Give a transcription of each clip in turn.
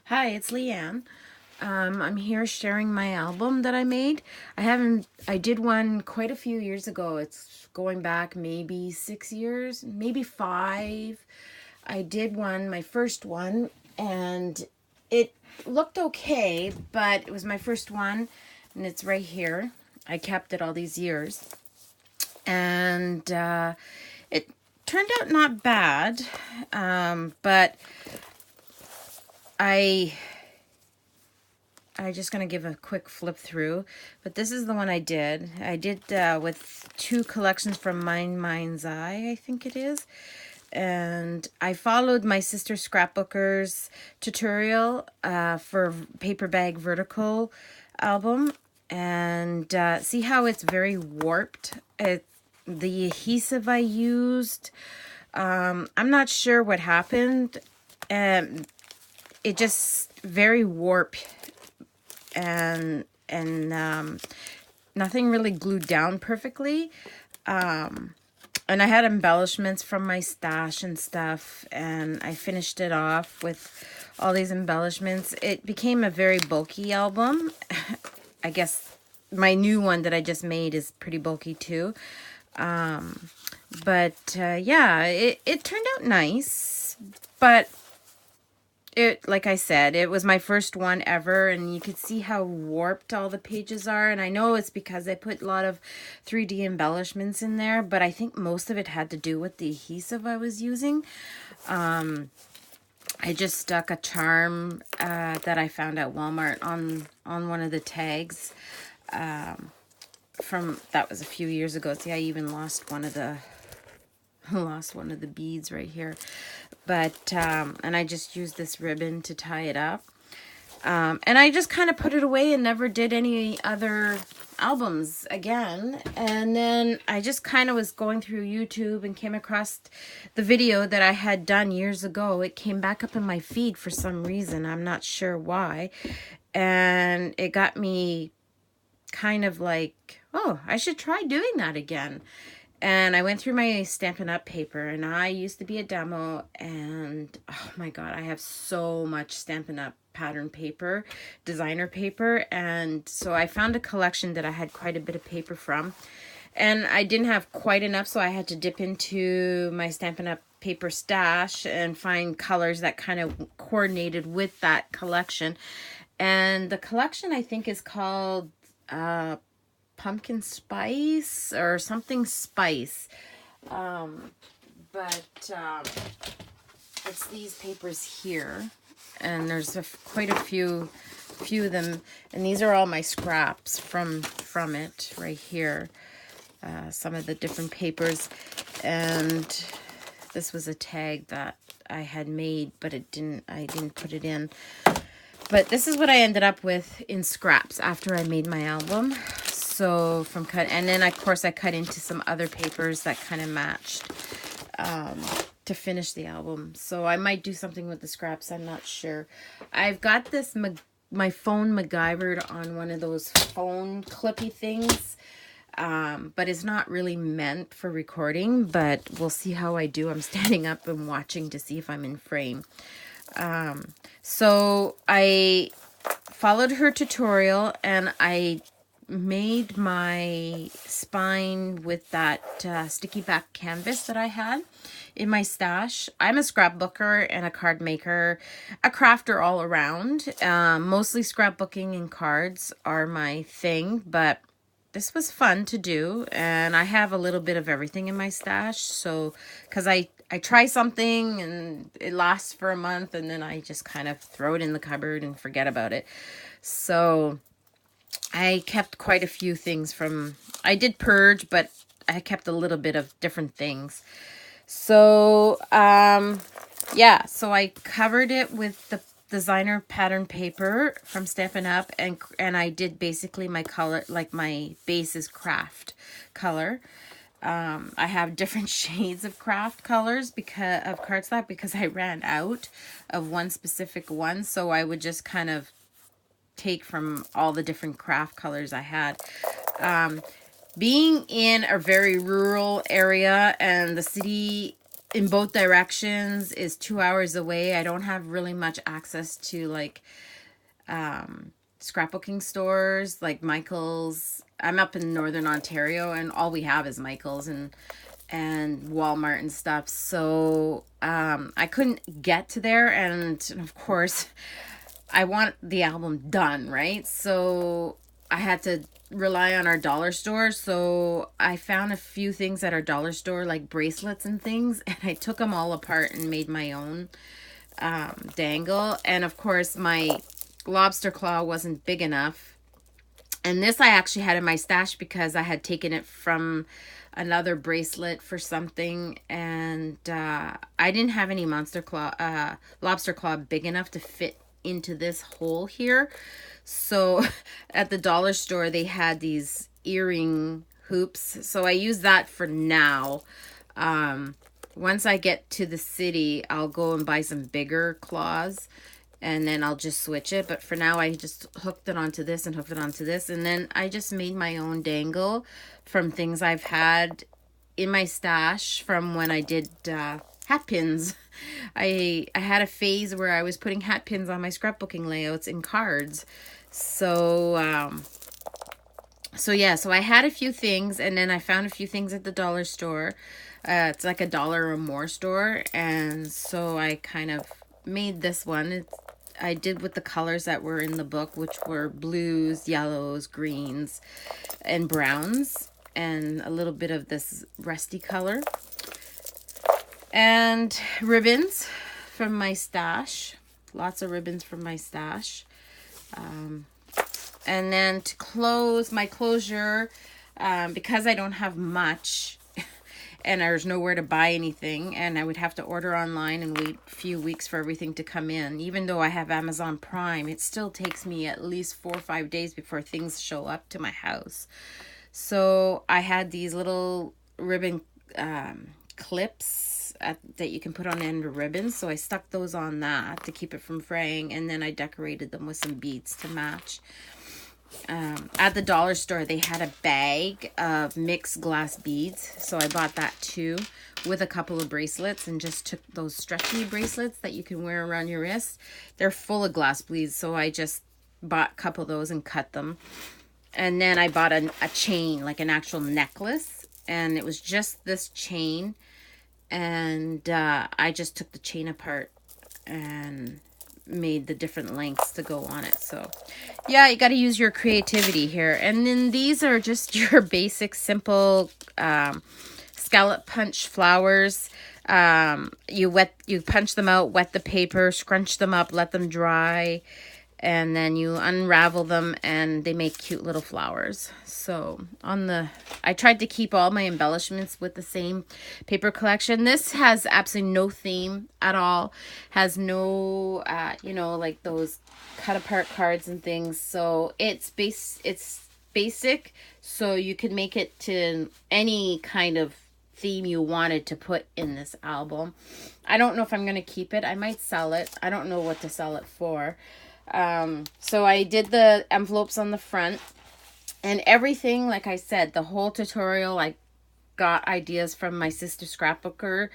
Hi, it's Leanne. I'm here sharing my album that I made. I did one quite a few years ago. It's going back maybe 6 years, maybe five. I did one, my first one, and it looked okay, but it was my first one, and it's right here. I kept it all these years, and it turned out not bad, but I just gonna give a quick flip through, but this is the one I did. I did with two collections from Mind's Eye, I think it is. And I followed my sister Scrapbooker's tutorial for Paper Bag Vertical album. And see how it's very warped? The adhesive I used, I'm not sure what happened. It just very warped and nothing really glued down perfectly. And I had embellishments from my stash and stuff, and I finished it off with all these embellishments. It became a very bulky album. I guess my new one that I just made is pretty bulky too. But yeah, it turned out nice, but like I said, it was my first one ever, and you could see how warped all the pages are. And I know it's because I put a lot of 3D embellishments in there, but I think most of it had to do with the adhesive I was using. I just stuck a charm that I found at Walmart on one of the tags from that was a few years ago. See, I even lost one of the beads right here, but and I just used this ribbon to tie it up, and I just kind of put it away and never did any other albums again. And then I just kind of was going through YouTube and came across the video that I had done years ago. It came back up in my feed for some reason, I'm not sure why, and it got me kind of like, oh, I should try doing that again. And I went through my Stampin' Up! Paper, and I used to be a demo, and oh my god, I have so much Stampin' Up! Pattern paper, designer paper, and so I found a collection that I had quite a bit of paper from, and I didn't have quite enough, so I had to dip into my Stampin' Up! Paper stash and find colors that kind of coordinated with that collection. And the collection, I think, is called pumpkin spice or something spice, but it's these papers here, and there's quite a few of them, and these are all my scraps from it right here. Some of the different papers, and this was a tag that I had made, but I didn't put it in. But this is what I ended up with in scraps after I made my album. So from cut, and then of course I cut into some other papers that kind of matched to finish the album. So I might do something with the scraps, I'm not sure. I've got this my phone MacGyvered on one of those phone clippy things, but it's not really meant for recording, but we'll see how I do. I'm standing up and watching to see if I'm in frame. So I followed her tutorial, and I made my spine with that sticky back canvas that I had in my stash. I'm a scrapbooker and a card maker, a crafter all around. Mostly scrapbooking and cards are my thing, but this was fun to do, and I have a little bit of everything in my stash. So because I try something and it lasts for a month, and then I just kind of throw it in the cupboard and forget about it. So I kept quite a few things from, I did purge, but I kept a little bit of different things. So yeah, so I covered it with the designer pattern paper from Stampin' Up! and I did basically my color, like my base is craft color. I have different shades of craft colors because of cardstock, because I ran out of one specific one, so I would just kind of take from all the different craft colors I had. Being in a very rural area, and the city in both directions is 2 hours away. I don't have really much access to like scrapbooking stores like Michael's. I'm up in Northern Ontario, and all we have is Michael's and Walmart and stuff. So I couldn't get to there, and of course I want the album done, right? So I had to rely on our dollar store. So I found a few things at our dollar store, like bracelets and things, and I took them all apart and made my own dangle. And of course my lobster claw wasn't big enough. And this I actually had in my stash because I had taken it from another bracelet for something, and I didn't have any lobster claw big enough to fit into this hole here. So at the dollar store they had these earring hoops, so I use that for now. Once I get to the city, I'll go and buy some bigger claws, and then I'll just switch it. But for now, I just hooked it onto this and hooked it onto this. And then I just made my own dangle from things I've had in my stash from when I did hat pins. I had a phase where I was putting hat pins on my scrapbooking layouts in cards. So I had a few things, and then I found a few things at the dollar store. It's like $1 or more store. And so I kind of made this one. I did with the colors that were in the book, which were blues, yellows, greens, and browns, and a little bit of this rusty color. And ribbons from my stash. Lots of ribbons from my stash. And then to close my closure, because I don't have much, and there's nowhere to buy anything, and I would have to order online and wait a few weeks for everything to come in. Even though I have Amazon Prime, it still takes me at least 4 or 5 days before things show up to my house. So I had these little ribbon clips that you can put on the end of ribbons. So I stuck those on that to keep it from fraying, and then I decorated them with some beads to match. At the dollar store they had a bag of mixed glass beads, so I bought that too, with a couple of bracelets, and just took those stretchy bracelets that you can wear around your wrist. They're full of glass beads, so I just bought a couple of those and cut them. And then I bought a chain, like an actual necklace, and it was just this chain, and I just took the chain apart and made the different lengths to go on it. So yeah, you got to use your creativity here. And then these are just your basic simple scallop punch flowers. You punch them out, wet the paper, scrunch them up, let them dry, and then you unravel them, and they make cute little flowers. So I tried to keep all my embellishments with the same paper collection. This has absolutely no theme at all. Has no, like those cut apart cards and things. So it's basic. So you can make it to any kind of theme you wanted to put in this album. I don't know if I'm going to keep it. I might sell it. I don't know what to sell it for. So I did the envelopes on the front, and everything, like I said, the whole tutorial, I got ideas from my sister scrapbooker,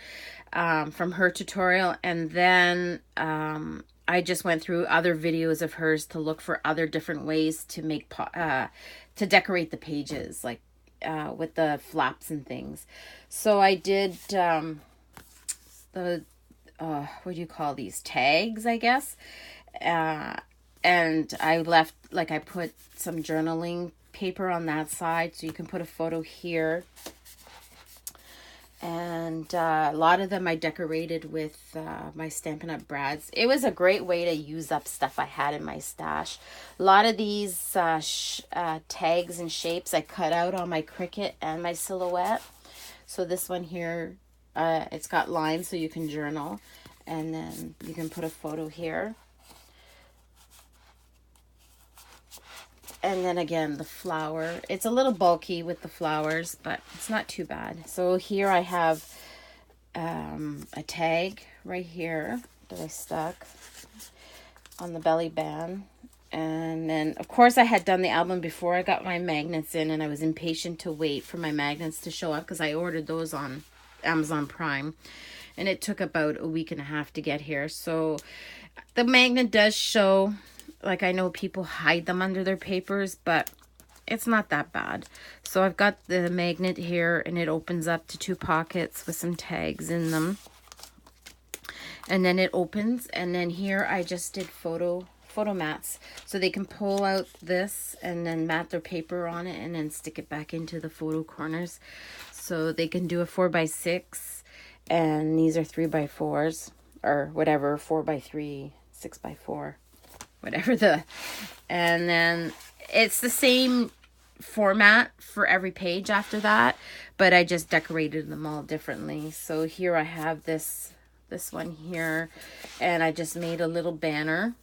from her tutorial. And then, I just went through other videos of hers to look for other different ways to make, to decorate the pages, like, with the flaps and things. So I did, what do you call these? Tags, I guess. And I I put some journaling paper on that side, so you can put a photo here. And a lot of them I decorated with my Stampin' Up! Brads. It was a great way to use up stuff I had in my stash. A lot of these tags and shapes I cut out on my Cricut and my Silhouette. So this one here, it's got lines so you can journal. And then you can put a photo here. And then again, the flower. It's a little bulky with the flowers, but it's not too bad. So here I have a tag right here that I stuck on the belly band. And then, of course, I had done the album before I got my magnets in, and I was impatient to wait for my magnets to show up because I ordered those on Amazon Prime. and it took about a week and a half to get here. So the magnet does show, like I know people hide them under their papers, but it's not that bad. So I've got the magnet here, and it opens up to 2 pockets with some tags in them. And then it opens, and then here I just did photo mats, so they can pull out this and then mat their paper on it and then stick it back into the photo corners. So they can do a 4x6, and these are 3x4s or whatever, 4x3, 6x4, whatever and then it's the same format for every page after that, but I just decorated them all differently. So here I have this one here, and I just made a little banner,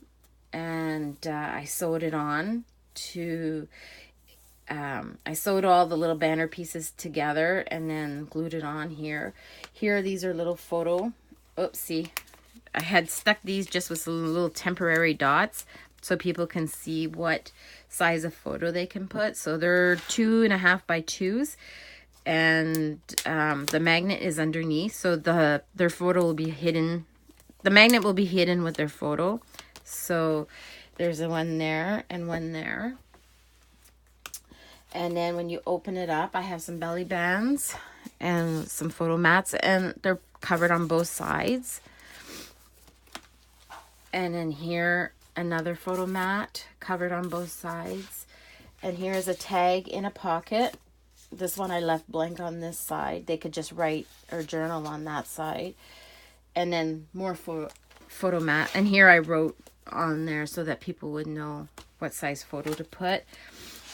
and I sewed it on to I sewed all the little banner pieces together and then glued it on here. These are little photo, oopsie, I had stuck these just with little temporary dots so people can see what size of photo they can put. So they're 2.5 by 2s, and the magnet is underneath, so their photo will be hidden. The magnet will be hidden with their photo. So there's a one there and one there. And then when you open it up, I have some belly bands and some photo mats, and they're covered on both sides. And then here, another photo mat covered on both sides. And here's a tag in a pocket. This one I left blank on this side. They could just write or journal on that side. And then more photo mat. And here I wrote on there so that people would know what size photo to put.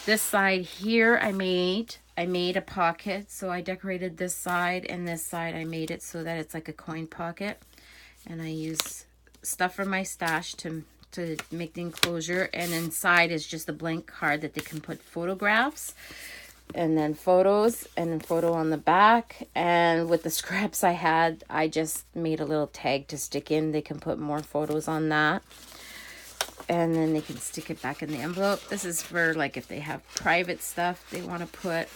This side here I made a pocket. So I decorated this side, and this side I made it so that it's like a coin pocket. And I use stuff from my stash to make the enclosure, and inside is just a blank card that they can put photographs and then photos, and then photo on the back. And with the scraps I had, I just made a little tag to stick in. They can put more photos on that, and then they can stick it back in the envelope. This is for like if they have private stuff they want to put,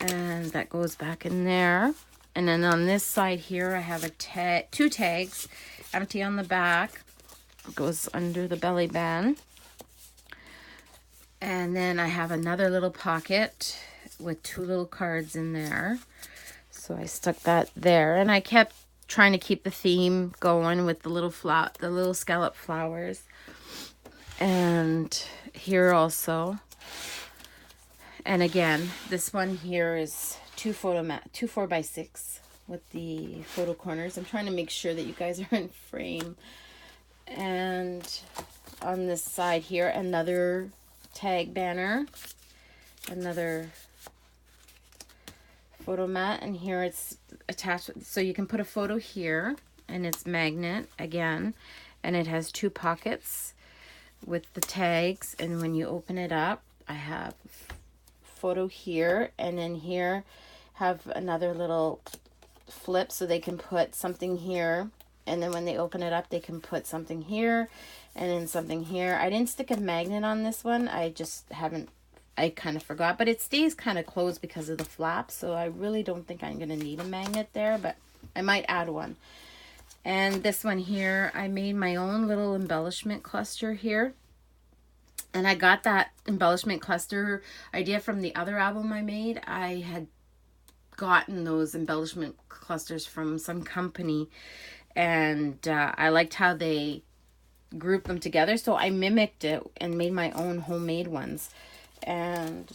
and that goes back in there. And then on this side here, I have two tags, empty on the back. It goes under the belly band. And then I have another little pocket with 2 little cards in there. So I stuck that there. And I kept trying to keep the theme going with the little scallop flowers. And here also. And again, this one here is 2 4x6 with the photo corners. I'm trying to make sure that you guys are in frame. And on this side here, another tag banner, another photo mat, and here it's attached, so you can put a photo here, and it's magnet again, and it has 2 pockets with the tags. And when you open it up, I have photo here, and then here have another little flip so they can put something here, and then when they open it up they can put something here and then something here. I didn't stick a magnet on this one. I kind of forgot, but it stays kind of closed because of the flap, so I really don't think I'm going to need a magnet there, but I might add one. And this one here, I made my own little embellishment cluster here. And I got that embellishment cluster idea from the other album I made. I had gotten those embellishment clusters from some company, and I liked how they grouped them together. So I mimicked it and made my own homemade ones. And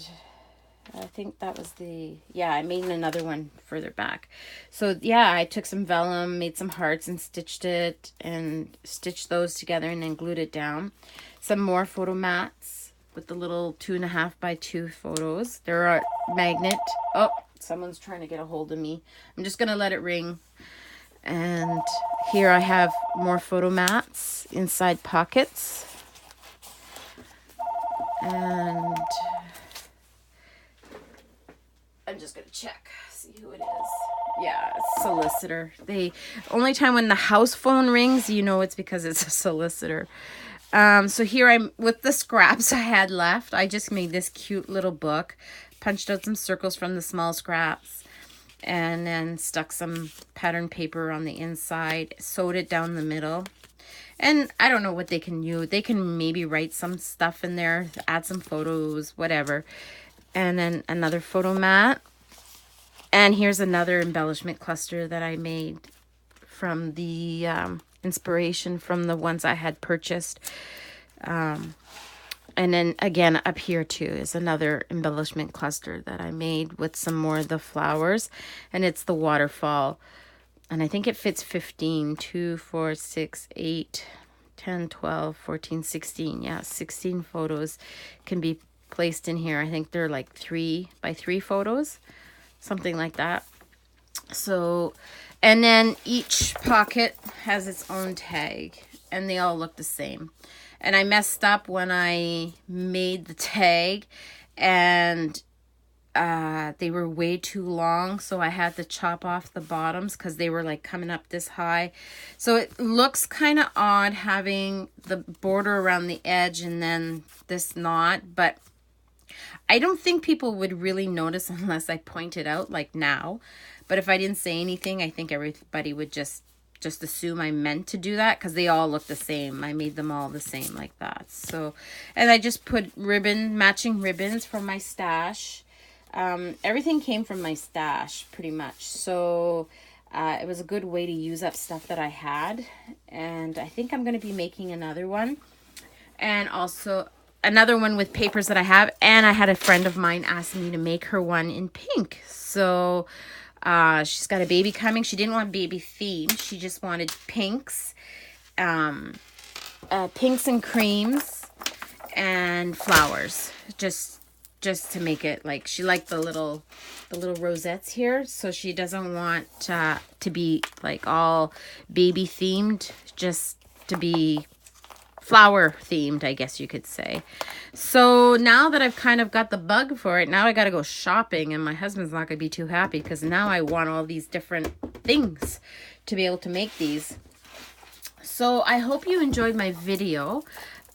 I think that was I made another one further back. So yeah, I took some vellum, made some hearts and stitched those together and then glued it down. Some more photo mats with the little 2.5 by 2 photos. There are magnet. Oh, someone's trying to get a hold of me. I'm just going to let it ring. And here I have more photo mats inside pockets. And I'm just going to check, see who it is. Yeah, it's solicitor. Only time when the house phone rings, you know it's because it's a solicitor. So here I'm with the scraps I had left. I just made this cute little book, punched out some circles from the small scraps, and then stuck some pattern paper on the inside, sewed it down the middle. And I don't know what they can use. They can maybe write some stuff in there, add some photos, whatever. And then another photo mat. And here's another embellishment cluster that I made from the inspiration from the ones I had purchased. And then again, up here too is another embellishment cluster that I made with some more of the flowers. And it's the waterfall. And I think it fits 15, 2, 4, 6, 8, 10, 12, 14, 16. Yeah, 16 photos can be placed in here. I think they're like 3 by 3 photos, something like that. So, and then each pocket has its own tag, and they all look the same. And I messed up when I made the tag, and they were way too long, so I had to chop off the bottoms because they were like coming up this high. So it looks kind of odd having the border around the edge and then this knot, but I don't think people would really notice unless I point it out like now. But if I didn't say anything, I think everybody would just assume I meant to do that because they all look the same. I made them all the same like that. So, and I just put matching ribbons from my stash. Everything came from my stash pretty much. So it was a good way to use up stuff that I had. And I think I'm going to be making another one. And also another one with papers that I have. And I had a friend of mine ask me to make her one in pink. So she's got a baby coming. She didn't want baby theme. She just wanted pinks. Pinks and creams and flowers. Just to make it like, she liked the little rosettes here, so she doesn't want to be like all baby themed, just to be flower themed, I guess you could say. So now that I've kind of got the bug for it, now I got to go shopping, and my husband's not going to be too happy because now I want all these different things to be able to make these. So I hope you enjoyed my video.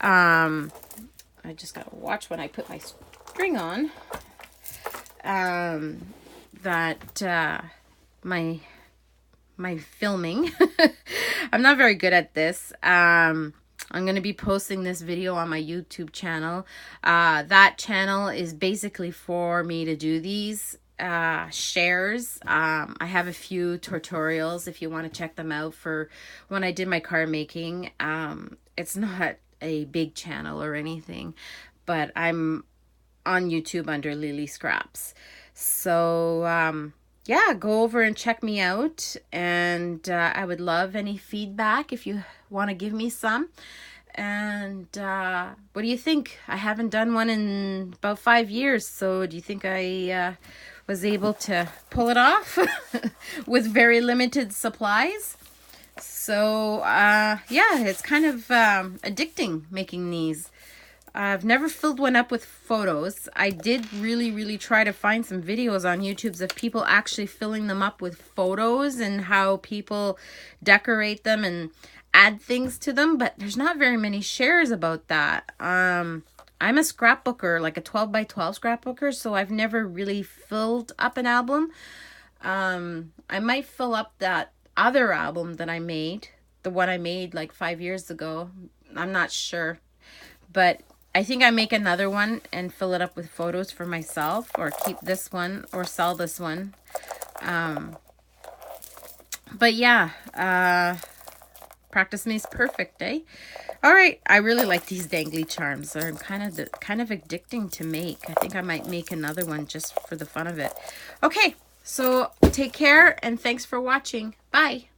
I just got to watch when I put my string on, that my filming. I'm not very good at this. I'm going to be posting this video on my YouTube channel. That channel is basically for me to do these shares. I have a few tutorials if you want to check them out for when I did my card making. It's not a big channel or anything, but I'm on YouTube under Lily Scraps. So yeah, go over and check me out, and I would love any feedback if you want to give me some. And what do you think? I haven't done one in about 5 years, so do you think I was able to pull it off with very limited supplies? So yeah, it's kind of addicting making these. I've never filled one up with photos. I did really try to find some videos on YouTube of people actually filling them up with photos and how people decorate them and add things to them, but there's not very many shares about that. I'm a scrapbooker, like a 12 by 12 scrapbooker, so I've never really filled up an album. I might fill up that other album that I made, the one I made like 5 years ago. I'm not sure, but I think I make another one and fill it up with photos for myself, or keep this one or sell this one. But yeah, practice makes perfect, eh? All right, I really like these dangly charms. They're kind of addicting to make. I think I might make another one just for the fun of it. Okay, so take care and thanks for watching. Bye.